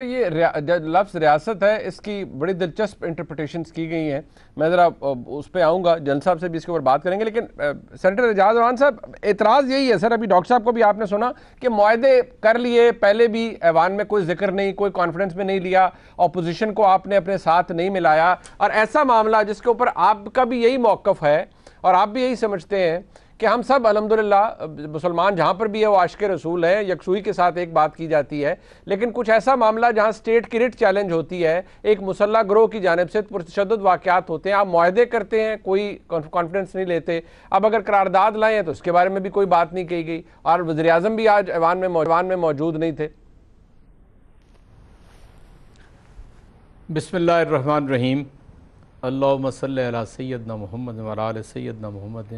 یہ لفظ ریاست ہے، اس کی بڑی دلچسپ انٹرپریٹیشنز کی گئی ہیں. میں ذرا اس پہ آؤں گا، جن صاحب سے بھی اس کے اوپر بات کریں گے. لیکن سینیٹر اعجاز الرحمان صاحب، اعتراض یہی ہے سر، ابھی ڈاکٹر صاحب کو بھی آپ نے سنا کہ معاہدے کر لیے، پہلے بھی ایوان میں کوئی ذکر نہیں، کوئی کانفرنس میں نہیں لیا، اپوزیشن کو آپ نے اپنے ساتھ نہیں ملایا، اور ایسا معاملہ جس کے اوپر آپ کا بھی یہی موقف ہے اور آپ بھی یہی سمجھتے ہیں کہ ہم سب الحمدللہ مسلمان جہاں پر بھی ہے وہ عاشق رسول ہیں، یکسوئی کے ساتھ ایک بات کی جاتی ہے. لیکن کچھ ایسا معاملہ جہاں اسٹیٹ کی ریٹ چیلنج ہوتی ہے، ایک مسلح گروہ کی جانب سے پرتشدد واقعات ہوتے ہیں، آپ معاہدے کرتے ہیں، کوئی کانفیڈنس نہیں لیتے. اب اگر قرارداد لائے ہیں تو اس کے بارے میں بھی کوئی بات نہیں کہی گئی، اور وزیر اعظم بھی آج ایوان میں موجود نہیں تھے. بسم اللہ الرحمن الرحیم. اللہم صلی علی سیدنا محمد و علی سیدنا محمد.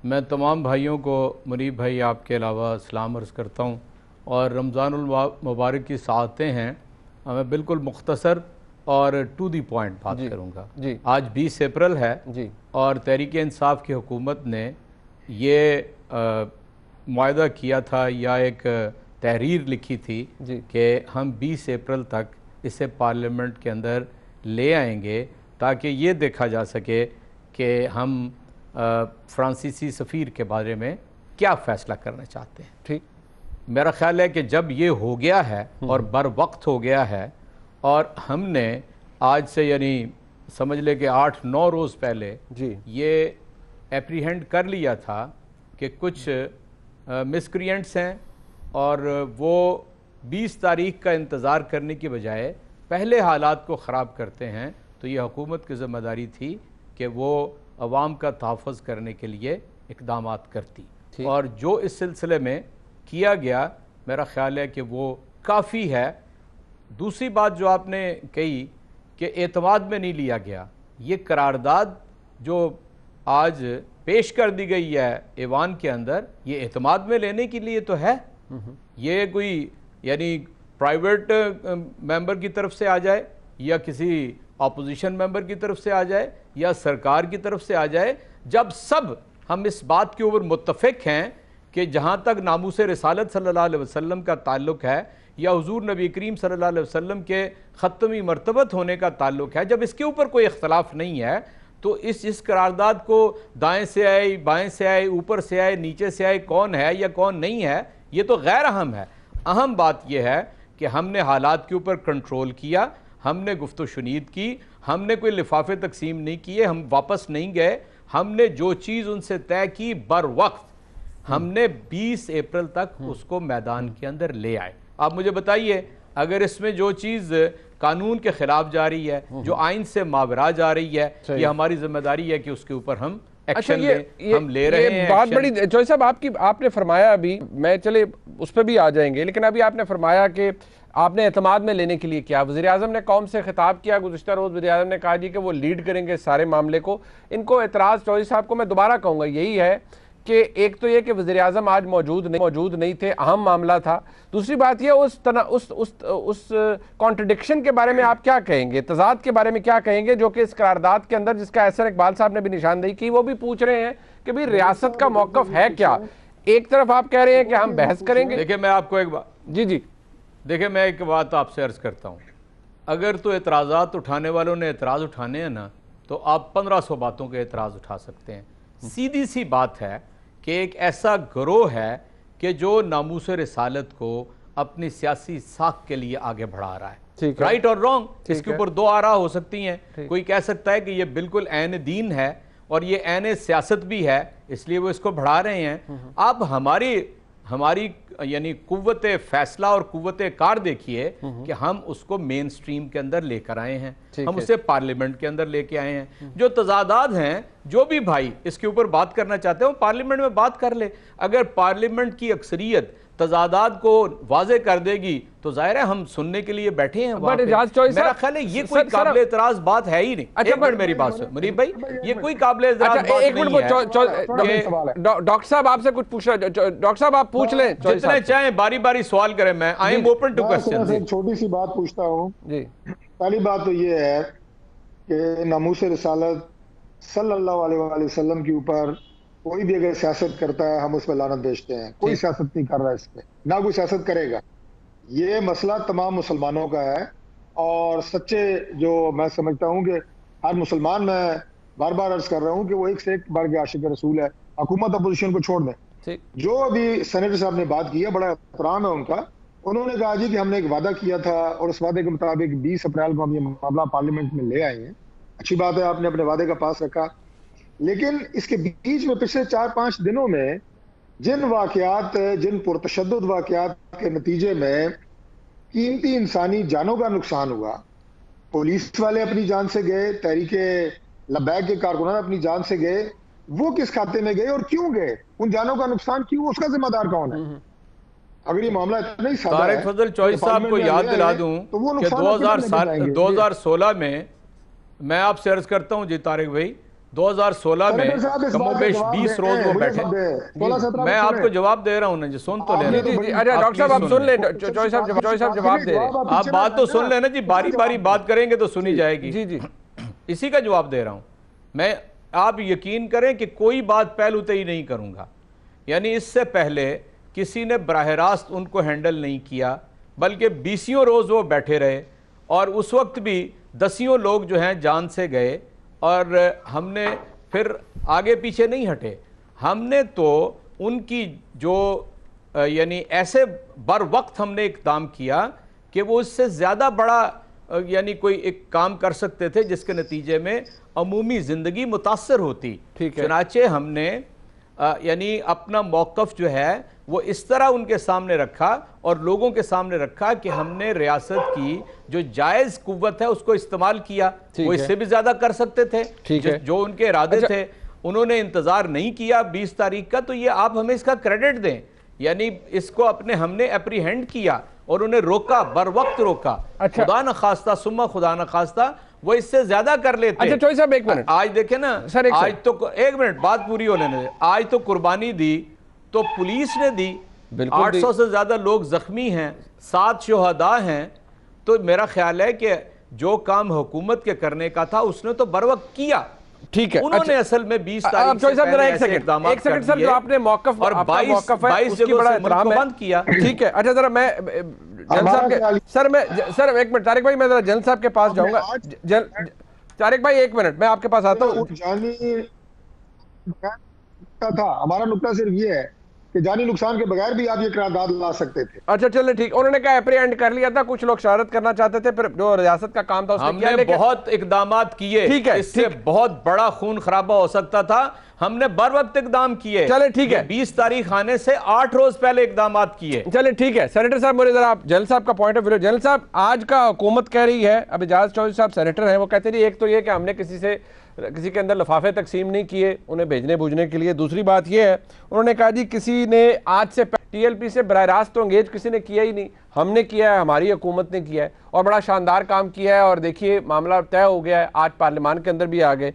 میں تمام بھائیوں کو، منیب بھائی آپ کے علاوہ سلام عرض کرتا ہوں، اور رمضان المبارک کی ساعتیں ہیں. میں بالکل مختصر اور ٹو دی پوائنٹ بات کروں گا. آج 20 اپریل ہے، اور تحریک انصاف کی حکومت نے یہ معاہدہ کیا تھا یا ایک تحریر لکھی تھی کہ ہم 20 اپریل تک اسے پارلیمنٹ کے اندر لے آئیں گے تاکہ یہ دیکھا جا سکے کہ ہم فرانسیسی سفیر کے بارے میں کیا فیصلہ کرنا چاہتے ہیں. ٹھیک، میرا خیال ہے کہ جب یہ ہو گیا ہے اور بر وقت ہو گیا ہے، اور ہم نے آج سے یعنی سمجھ لے کہ 8-9 روز پہلے یہ اپریہینڈ کر لیا تھا کہ کچھ مسکرینٹس ہیں، اور وہ 20 تاریخ کا انتظار کرنے کی بجائے پہلے حالات کو خراب کرتے ہیں، تو یہ حکومت کی ذمہ داری تھی کہ وہ عوام کا تحفظ کرنے کے لیے اقدامات کرتی. اور جو اس سلسلے میں کیا گیا، میرا خیال ہے کہ وہ کافی ہے. دوسری بات جو آپ نے کہی کہ اعتماد میں نہیں لیا گیا، یہ قرارداد جو آج پیش کر دی گئی ہے ایوان کے اندر، یہ اعتماد میں لینے کے لیے تو ہے. یہ کوئی یعنی پرائیویٹ ممبر کی طرف سے آ جائے، یا کسی اپوزیشن ممبر کی طرف سے آ جائے، یا سرکار کی طرف سے آ جائے، جب سب ہم اس بات کے اوپر متفق ہیں کہ جہاں تک ناموس رسالت صلی اللہ علیہ وسلم کا تعلق ہے، یا حضور نبی کریم صلی اللہ علیہ وسلم کے ختمی مرتبت ہونے کا تعلق ہے، جب اس کے اوپر کوئی اختلاف نہیں ہے، تو اس قرارداد کو دائیں سے آئے، بائیں سے آئے، اوپر سے آئے، نیچے سے آئے، کون ہے یا کون نہیں ہے، یہ تو غیر اہم ہے. اہم بات یہ ہے کہ ہم نے حالات کے اوپر کنٹرول کیا، ہم نے گفت و شنید کی، ہم نے کوئی لفافے تقسیم نہیں کیے، ہم واپس نہیں گئے. ہم نے جو چیز ان سے طے کی بر وقت، ہم نے 20 اپریل تک اس کو میدان کے اندر لے آئے. آپ مجھے بتائیے، اگر اس میں جو چیز قانون کے خلاف جا رہی ہے، جو آئین سے ماورا جا رہی ہے، یہ ہماری ذمہ داری ہے کہ اس کے اوپر ہم ایکشن لیں. ہم لے رہے ہیں بات بڑی چوہدری صاحب آپ نے فرمایا، ابھی میں چلے اس پہ بھی آ جائیں گے، لیکن ابھی آپ نے فرمایا کہ آپ نے اعتماد میں لینے کے لیے کیا. وزیر اعظم نے قوم سے خطاب کیا گزشتہ روز، وزیر اعظم نے کہا جی کہ وہ لیڈ کریں گے سارے معاملے کو. ان کو اعتراض چوہدری صاحب کو میں دوبارہ کہوں گا یہی ہے کہ ایک تو یہ کہ وزیر اعظم آج موجود نہیں تھے، اہم معاملہ تھا. دوسری بات یہ اس کانٹرڈکشن کے بارے میں آپ کیا کہیں گے، تضاد کے بارے میں کیا کہیں گے، جو کہ اس قرارداد کے اندر، جس کا احسن اقبال صاحب نے بھی نشاندہی کی، وہ بھی پوچھ رہے ہیں کہ بھی ریاست کا موقف ہے کیا. ایک طرف آپ کہہ رہے ہیں کہ ہم بحث کریں گے. دیکھیں میں آپ کو ایک بات دیکھیں میں ایک بات آپ سے عرض کرتا ہوں. اگر تو اعتراضات اٹھانے والوں نے اعتراض اٹھانے ہیں نا، تو آپ 1500 باتوں کے اعتراض اٹھا سکتے ہیں. سیدھی سی بات ہے کہ ایک ایسا گروہ ہے کہ جو ناموس رسالت کو اپنی سیاسی ساکھ کے لیے آگے بڑھا رہا ہے. رائٹ اور رانگ، اس کے اوپر دو آراء ہو سکتی ہیں. کوئی کہہ سکتا ہے کہ یہ بالکل عین دین ہے اور یہ عین سیاست بھی ہے، اس لیے وہ اس کو بڑھا رہے ہیں. اب ہماری یعنی قوت فیصلہ اور قوت کار دیکھیے کہ ہم اس کو مین سٹریم کے اندر لے کر آئے ہیں، ہم اسے پارلیمنٹ کے اندر لے کے آئے ہیں. جو تضادات ہیں، جو بھی بھائی اس کے اوپر بات کرنا چاہتے ہیں وہ پارلیمنٹ میں بات کر لے. اگر پارلیمنٹ کی اکثریت تضادات کو واضح کر دے گی تو ظاہر ہے ہم سننے کے لیے بیٹھے ہیں وہاں پہ. میرا خیال ہے یہ کوئی قابل اعتراض بات ہے ہی نہیں. ایک منٹ میری بات سن منیب بھائی، یہ کوئی قابل اعتراض بات نہیں ہے. ڈاکٹر صاحب آپ سے کچھ پوچھ رہا ہے. ڈاکٹر صاحب آپ پوچھ لیں، جتنے چاہیں باری باری سوال کریں. میں I am open to questions. ایک چھوٹی سی بات پوچھتا ہوں. پہلی بات تو یہ ہے کہ ناموس رسالت صلی اللہ علیہ وآلہ وسلم کے اوپر کوئی بھی اگر سیاست کرتا ہے ہم اس پہ لعنت بھیجتے ہیں. کوئی سیاست نہیں کر رہا اس پہ، نہ کوئی سیاست کرے گا. یہ مسئلہ تمام مسلمانوں کا ہے، اور سچے جو میں سمجھتا ہوں کہ ہر مسلمان، میں بار بار عرض کر رہا ہوں کہ وہ ایک سے ایک بڑھ کے عاشق رسول ہے. حکومت اپوزیشن کو چھوڑ دیں. جو ابھی سینیٹر صاحب نے بات کی ہے، بڑا احترام ہے ان کا. انہوں نے کہا جی کہ ہم نے ایک وعدہ کیا تھا اور اس وعدے کے مطابق 20 اپریل کو ہم یہ معاملہ پارلیمنٹ میں لے آئے ہیں. اچھی بات ہے، آپ نے اپنے وعدے کا پاس رکھا. لیکن اس کے بیچ میں پچھلے 4-5 دنوں میں جن واقعات، جن پرتشدد واقعات کے نتیجے میں قیمتی انسانی جانوں کا نقصان ہوا، پولیس والے اپنی جان سے گئے، تحریک لبیک کے کارکنان اپنی جان سے گئے، وہ کس کھاتے میں گئے اور کیوں گئے؟ ان جانوں کا نقصان کیوں؟ اس کا ذمہ دار کون ہے؟ اگر یہ معاملہ اتنا ہی سادہ ہے، طارق فضل چوئی صاحب کو یاد دلا دوں کہ 2016 میں آپ سے عرض کرتا ہوں جی طارق بھائی، 2016 میں کم و بیش 20 روز وہ بیٹھے. میں آپ کو جواب دے رہا ہوں نا جی، سن تو لے رہا. ڈاکٹر صاحب آپ سن لیں، چوئی صاحب جواب دے رہے ہیں. آپ بات تو سن لیں نا جی، باری باری بات کریں گے تو سنی جائے گی. جی جی اسی کا جواب دے رہا ہوں میں. آپ یقین کریں کہ کوئی بات پہلو تے ہی نہیں کروں گا. یعنی اس سے پہلے کسی نے براہ راست ان کو ہینڈل نہیں کیا، بلکہ 20 روز وہ بیٹھے رہے، اور اس وقت بھی 10 لوگ جو ہیں جان سے گئے، اور ہم نے پھر آگے پیچھے نہیں ہٹے. ہم نے تو ان کی جو یعنی ایسے بر وقت ہم نے اقدام کیا کہ وہ اس سے زیادہ بڑا یعنی کوئی ایک کام کر سکتے تھے جس کے نتیجے میں عمومی زندگی متاثر ہوتی. چنانچہ ہم نے یعنی اپنا موقف جو ہے وہ اس طرح ان کے سامنے رکھا اور لوگوں کے سامنے رکھا کہ ہم نے ریاست کی جو جائز قوت ہے اس کو استعمال کیا. وہ اس سے بھی زیادہ کر سکتے تھے، جو ان کے ارادے تھے. انہوں نے انتظار نہیں کیا 20 تاریخ کا، تو یہ آپ ہمیں اس کا کریڈٹ دیں. یعنی اس کو ہم نے اپریہینڈ کیا اور انہیں روکا، بر وقت روکا. خدا نخواستہ ثم خدا نخواستہ وہ اس سے زیادہ کر لیتے. اچھا چوئی صاحب ایک منٹ، آج دیکھیں نا، آج تو ایک منٹ بات پوری ہونے دیں. آج تو قربانی دی تو پولیس نے دی، 800 سے زیادہ لوگ زخمی ہیں، 7 شہداء ہیں. تو میرا خیال ہے کہ جو کام حکومت کے کرنے کا تھا اس نے تو بر وقت کیا. ٹھیک ہے، انہوں نے اصل میں 20 تاریخ سے پہلے ایسے اقدامات کر سر، جو آپ نے موقف اور 22 جگہوں سے ملک کو بند کیا. ٹھیک ہے. اچھا ذرا میں جن صاحب کے سر ایک منٹ، طارق بھائی میں ذرا جن صاحب کے پاس جاؤں گا. طارق بھائی ایک منٹ، میں آپ کے پاس آتا ہوں. ہمارا نقطہ صرف یہ ہے کہ جانی نقصان کے بغیر بھی آپ یہ قرارداد لا سکتے تھے. اچھا چلے ٹھیک. انہوں نے کہا اپریہینڈ کر لیا تھا، کچھ لوگ شرارت کرنا چاہتے تھے، پھر جو ریاست کا کام تھا اس نے کیا. ہم نے بہت اقدامات کیے، اس سے بہت بڑا خون خرابہ ہو سکتا تھا. ہم نے بر وقت اقدام کیے. چلے ٹھیک ہے، 20 تاریخ آنے سے 8 روز پہلے اقدامات کیے. چلے ٹھیک ہے. سینیٹر صاحب مجھے ذرا آپ جنرل صاحب کا پوائنٹ آف ویو. جنرل صاحب آج کا حکومت کہہ رہی ہے، اب اعجاز چودھری صاحب سینیٹر ہیں، وہ کہتے ہیں ایک تو یہ کہ ہم نے کسی کے اندر لفافے تقسیم نہیں کیے انہیں بھیجنے بھوجنے کے لیے. دوسری بات یہ ہے انہوں نے کہا جی کسی نے آج سے ٹی ایل پی سے براہ راست تو انگیج کسی نے کیا ہی نہیں، ہم نے کیا ہے، ہماری حکومت نے کیا ہے اور بڑا شاندار کام کیا ہے، اور دیکھیے معاملہ طے ہو گیا ہے، آج پارلیمان کے اندر بھی آ گئے.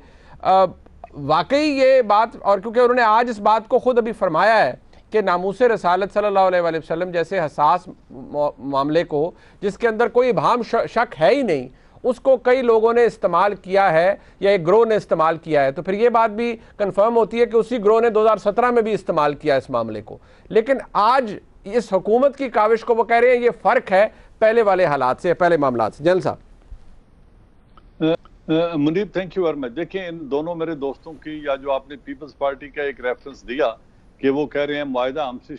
واقعی یہ بات، اور کیونکہ انہوں نے آج اس بات کو خود ابھی فرمایا ہے کہ ناموس رسالت صلی اللہ علیہ وسلم جیسے حساس معاملے کو جس کے اندر کوئی ابہام شک ہے ہی نہیں، اس کو کئی لوگوں نے استعمال کیا ہے یا ایک گروہ نے استعمال کیا ہے، تو پھر یہ بات بھی کنفرم ہوتی ہے کہ اسی گروہ نے 2017 میں بھی استعمال کیا اس معاملے کو. لیکن آج اس حکومت کی کاوش کو وہ کہہ رہے ہیں یہ فرق ہے پہلے والے حالات سے، پہلے معاملات سے. جنرل صاحب. منیب تھینک یو ویری مچ. دیکھیں ان دونوں میرے دوستوں کی، یا جو آپ نے پیپلز پارٹی کا ایک ریفرنس دیا کہ وہ کہہ رہے ہیں معاہدہ ہم سے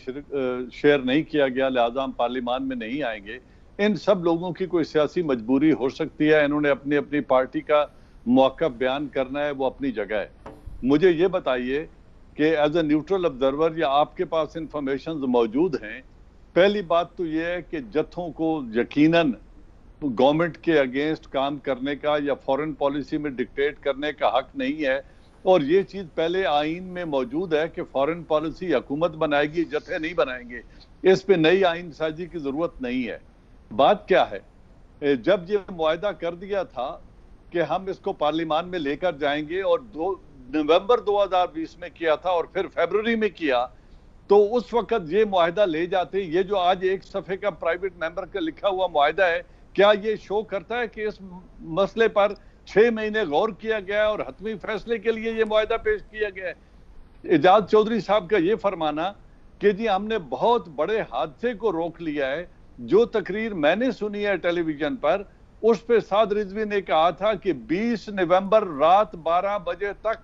شیئر نہیں کیا گیا لہٰذا ہم پارلیمان میں نہیں آئیں گے. ان سب لوگوں کی کوئی سیاسی مجبوری ہو سکتی ہے، انہوں نے اپنی پارٹی کا موقف بیان کرنا ہے، وہ اپنی جگہ ہے. مجھے یہ بتائیے کہ ایز اے نیوٹرل آبزرور یا آپ کے پاس انفارمیشنز موجود ہیں. پہلی بات تو یہ ہے کہ جتھوں کو یقیناً گورنمنٹ کے اگینسٹ کام کرنے کا یا فورن پالیسی میں ڈکٹیٹ کرنے کا حق نہیں ہے، اور یہ چیز پہلے آئین میں موجود ہے کہ فورن پالیسی حکومت بنائے گی، جتھے نہیں بنائیں گے. اس پہ نئی آئین سازی کی ضرورت نہیں ہے. بات کیا ہے، جب یہ معاہدہ کر دیا تھا کہ ہم اس کو پارلیمان میں لے کر جائیں گے، اور نومبر 2020 میں کیا تھا اور پھر فیبروری میں کیا، تو اس وقت یہ معاہدہ لے جاتے. یہ جو آج ایک صفحے کا پرائیویٹ ممبر کا لکھا ہوا معاہدہ ہے، کیا یہ شو کرتا ہے کہ اس مسئلے پر 6 مہینے غور کیا گیا ہے اور حتمی فیصلے کے لیے یہ معاہدہ پیش کیا گیا ہے؟ اعجاز چودھری صاحب کا یہ فرمانا کہ جی ہم نے بہت بڑے حادثے کو روک لیا ہے، جو تقریر میں نے سنی ہے ٹیلی ویژن پر، اس پہ سعد رضوی نے کہا تھا کہ 20 نومبر رات 12 بجے تک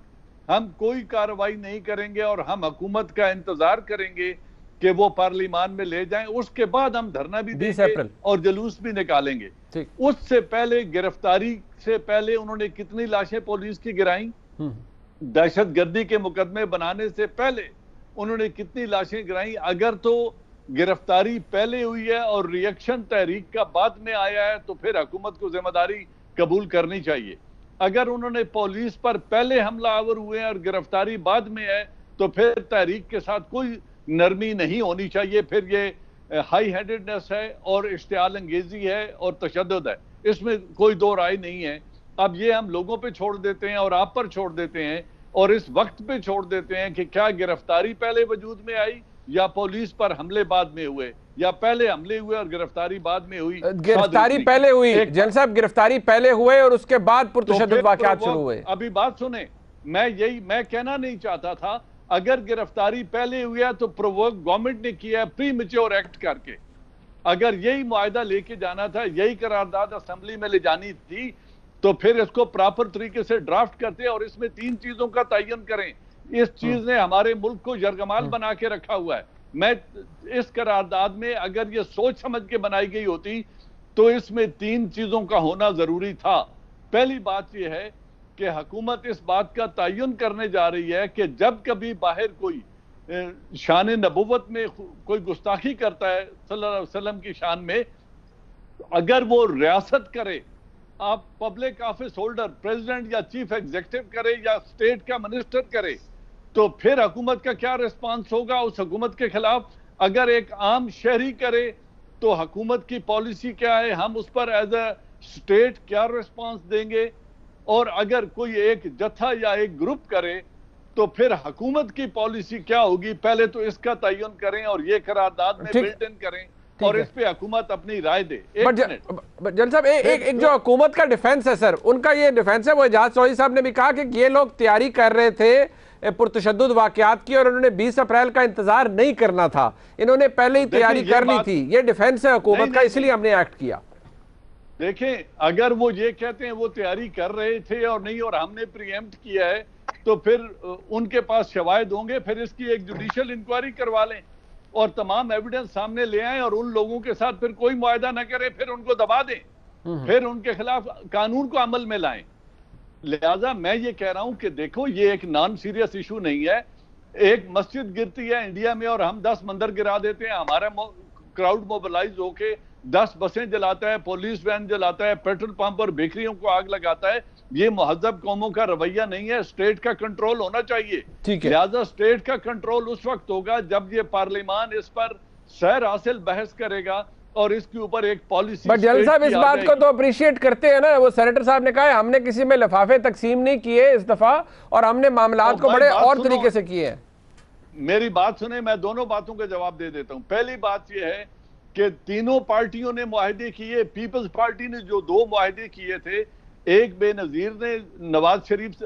ہم کوئی کارروائی نہیں کریں گے اور ہم حکومت کا انتظار کریں گے کہ وہ پارلیمان میں لے جائیں، اس کے بعد ہم دھرنا بھی دیں گے اور جلوس بھی نکالیں گے۔ اس سے پہلے گرفتاری سے پہلے انہوں نے کتنی لاشیں پولیس کی گرائیں؟ دہشت گردی کے مقدمے بنانے سے پہلے انہوں نے کتنی لاشیں گرائیں؟ اگر تو گرفتاری پہلے ہوئی ہے اور ریئیکشن تحریک کا بعد میں آیا ہے تو پھر حکومت کو ذمہ داری قبول کرنی چاہیے۔ اگر انہوں نے پولیس پر پہلے حملہ آور ہوئے ہیں اور گرفتاری بعد میں ہے تو پھر تحریک کے ساتھ کوئی نرمی نہیں ہونی چاہیے، پھر یہ ہائی ہینڈڈنس ہے اور اشتعال انگیزی ہے اور تشدد ہے، اس میں کوئی دو رائے نہیں ہے۔ اب یہ ہم لوگوں پہ چھوڑ دیتے ہیں اور آپ پر چھوڑ دیتے ہیں اور اس وقت پہ چھوڑ دیتے ہیں کہ کیا گرفتاری پہلے وجود میں آئی یا پولیس پر حملے بعد میں ہوئے، یا پہلے حملے ہوئے اور گرفتاری بعد میں ہوئی؟ گرفتاری پہلے ہوئی جنرل صاحب، گرفتاری پہلے ہوئے اور اس کے بعد پرتشدد واقعات شروع ہوئے۔ ابھی بات سنیں، میں کہنا نہیں چاہتا تھا، اگر گرفتاری پہلے ہوئی ہے تو پرووک گورنمنٹ نے کیا ہے پری میچور ایکٹ کر کے۔ اگر یہی معاہدہ لے کے جانا تھا، یہی قرارداد اسمبلی میں لے جانی تھی تو پھر اس کو پراپر طریقے سے ڈرافٹ کرتے اور اس میں 3 چیزوں کا تعین کریں۔ اس چیز نے ہمارے ملک کو یرغمال بنا کے رکھا ہوا ہے۔ میں اس قرارداد میں اگر یہ سوچ سمجھ کے بنائی گئی ہوتی تو اس میں 3 چیزوں کا ہونا ضروری تھا۔ پہلی بات یہ ہے کہ حکومت اس بات کا تعین کرنے جا رہی ہے کہ جب کبھی باہر کوئی شان نبوت میں کوئی گستاخی کرتا ہے صلی اللہ علیہ وسلم کی شان میں، اگر وہ ریاست کرے، آپ پبلک آفس ہولڈر پریزیڈنٹ یا چیف ایگزیکٹو کرے یا اسٹیٹ کا منسٹر کرے، تو پھر حکومت کا کیا ریسپانس ہوگا اس حکومت کے خلاف؟ اگر ایک عام شہری کرے تو حکومت کی پالیسی کیا ہے، ہم اس پر ایز اے اسٹیٹ کیا ریسپانس دیں گے؟ اور اگر کوئی ایک جتھا یا ایک گروپ کرے تو پھر حکومت کی پالیسی کیا ہوگی؟ پہلے تو اس کا تعین کریں اور یہ قرارداد میں بلٹ ان کریں اور اس پہ حکومت اپنی رائے دے۔ جنرل صاحب، ایک جو حکومت کا ڈیفنس ہے سر، ان کا یہ ڈیفنس ہے، وہ اعجاز چوہدری صاحب نے بھی کہا کہ یہ لوگ تیاری کر رہے تھے پرتشدد واقعات کی اور انہوں نے 20 اپریل کا انتظار نہیں کرنا تھا، انہوں نے پہلے ہی تیاری کر لی تھی۔ یہ ڈیفنس ہے حکومت کا، اس لیے ہم نے ایکٹ کیا۔ دیکھیں، اگر وہ یہ کہتے ہیں وہ تیاری کر رہے تھے اور نہیں اور ہم نے پری ایمپٹ کیا ہے تو پھر ان کے پاس شواہد ہوں گے، پھر اس کی ایک جوڈیشل انکوائری کروا لیں اور تمام ایویڈنس سامنے لے آئیں اور ان لوگوں کے ساتھ پھر کوئی معاہدہ نہ کریں، پھر ان کو دبا دیں، پھر ان کے خلاف قانون کو عمل میں لائیں۔ لہٰذا میں یہ کہہ رہا ہوں کہ دیکھو، یہ ایک نان سیریس ایشو نہیں ہے۔ ایک مسجد گرتی ہے انڈیا میں اور ہم 10 مندر گرا دیتے ہیں، ہمارا کراؤڈ موبلائز ہو کے 10 بسیں جلاتا ہے، پولیس وین جلاتا ہے، پیٹرول پمپ اور بیکریوں کو آگ لگاتا ہے، یہ مہذب قوموں کا رویہ نہیں ہے۔ اسٹیٹ کا کنٹرول ہونا چاہیے۔ لہٰذا اسٹیٹ کا کنٹرول اس وقت ہوگا جب یہ پارلیمان اس پر سیر حاصل بحث کرے گا اور اس کے اوپر ایک پالیسی۔ بٹ جنرل صاحب اس بات کو تو اپریشیٹ کرتے ہیں نا، وہ سینیٹر صاحب نے کہا ہے ہم نے کسی میں لفافے تقسیم نہیں کیے اس دفعہ اور ہم نے معاملات کو بڑے اور طریقے سے کیے ہیں۔ میری بات سنیں، میں دونوں باتوں کا جواب دے دیتا ہوں۔ پہلی بات یہ ہے کہ تینوں پارٹیوں نے معاہدے کیے۔ پیپلز پارٹی نے جو 2 معاہدے کیے تھے، ایک بے نظیر نے نواز شریف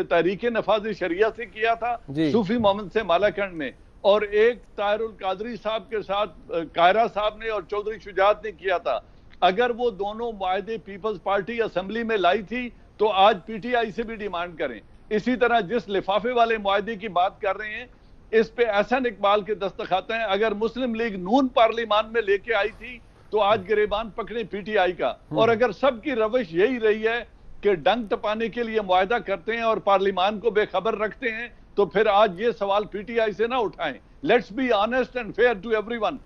تحریک نفاذ شریعہ سے کیا تھا صوفی محمد سے مالاکنڈ میں، اور ایک طاہر القادری صاحب کے ساتھ قائرہ صاحب نے اور چودھری شجاعت نے کیا تھا۔ اگر وہ دونوں معاہدے پیپلز پارٹی اسمبلی میں لائی تھی تو آج پی ٹی آئی سے بھی ڈیمانڈ کریں۔ اسی طرح جس لفافے والے معاہدے کی بات کر رہے ہیں، اس پہ احسن اقبال کے دستخط ہیں۔ اگر مسلم لیگ نون پارلیمان میں لے کے آئی تھی تو آج گریبان پکڑے پی ٹی آئی کا۔ اور اگر سب کی روش یہی رہی ہے کہ ڈنگ ٹپانے کے لیے معاہدہ کرتے ہیں اور پارلیمان کو بے خبر رکھتے ہیں، تو پھر آج یہ سوال پی ٹی آئی سے نہ اٹھائیں۔ Let's be honest and fair to everyone.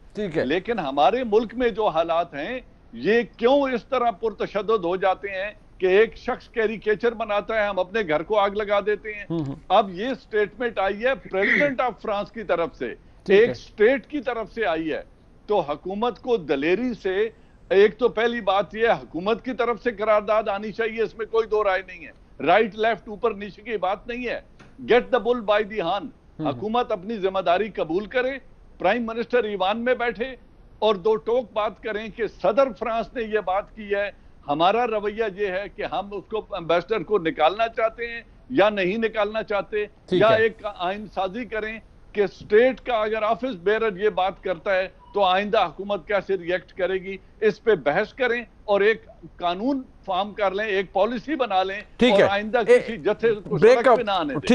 لیکن ہمارے ملک میں جو حالات ہیں، یہ کیوں اس طرح پرتشدد ہو جاتے ہیں کہ ایک شخص کیریکیچر بناتا ہے، ہم اپنے گھر کو آگ لگا دیتے ہیں۔ اب یہ سٹیٹمنٹ آئی ہے پریزیڈنٹ آف فرانس کی طرف سے، ایک سٹیٹ کی طرف سے آئی ہے، تو حکومت کو دلیری سے، ایک تو پہلی بات یہ ہے حکومت کی طرف سے قرارداد آنی چاہیے، اس میں کوئی دو رائے نہیں ہے۔ رائٹ لیفٹ اوپر نیچے کی بات نہیں ہے۔ Get the bull by the horn. حکومت اپنی ذمہ داری قبول کرے، پرائم منسٹر ایوان میں بیٹھے اور 2 ٹوک بات کریں کہ صدر فرانس نے یہ بات کی ہے، ہمارا رویہ یہ ہے کہ ہم اس کو امبیسڈر کو نکالنا چاہتے ہیں یا نہیں نکالنا چاہتے، یا ایک آئین سازی کریں کہ اسٹیٹ کا اگر آفس بیرر یہ بات کرتا ہے تو آئندہ حکومت کیسے ریئیکٹ کرے گی، اس پہ بحث کریں اور ایک قانون فارم کر لیں، ایک پالیسی بنا لیں اور آئندہ کسی جتھے کو سڑک پہ نہ آنے دیں۔